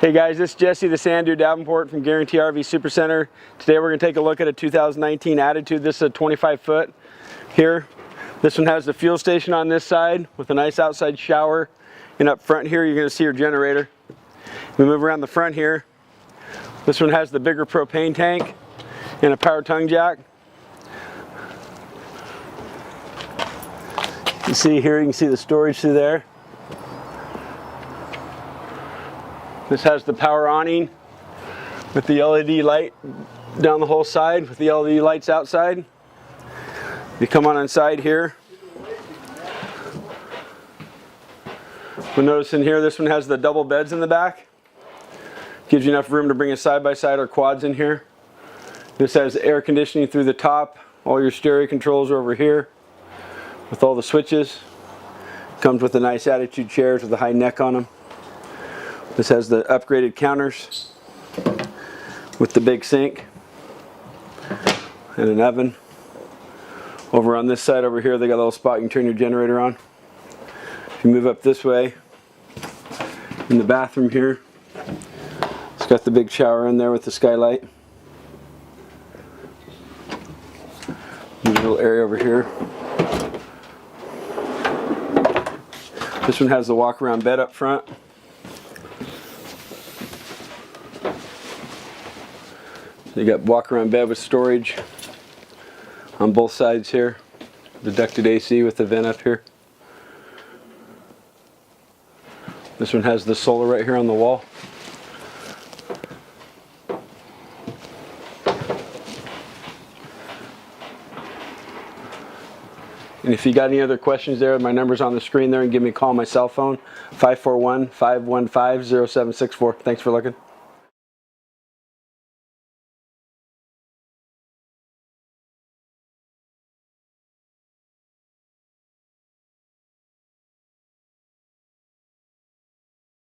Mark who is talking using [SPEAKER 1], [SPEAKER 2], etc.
[SPEAKER 1] Hey guys, this is Jesse.Davenport from Guaranty RV Supercenter. Today we're going to take a look at a 2019 Attitude. This is a 25 foot here. This one has the fuel station on this side with a nice outside shower. And up front here you're going to see your generator. We move around the front here. This one has the bigger propane tank and a power tongue jack. You see here, you can see the storage through there. This has the power awning with the LED light down the whole side with the LED lights outside. You come on inside here. We'll notice in here this one has the double beds in the back. Gives you enough room to bring a side-by-side or quads in here. This has air conditioning through the top. All your stereo controls are over here with all the switches. Comes with the nice Attitude chairs with a high neck on them. This has the upgraded counters with the big sink and an oven. Over on this side over here they got a little spot you can turn your generator on. If you move up this way, in the bathroom here, it's got the big shower in there with the skylight. There's a little area over here. This one has the walk around bed up front. You got walk around bed with storage on both sides here. The ducted AC with the vent up here. This one has the solar right here on the wall. And if you got any other questions there, my number's on the screen there, and give me a call on my cell phone, 541-515-0764. Thanks for looking.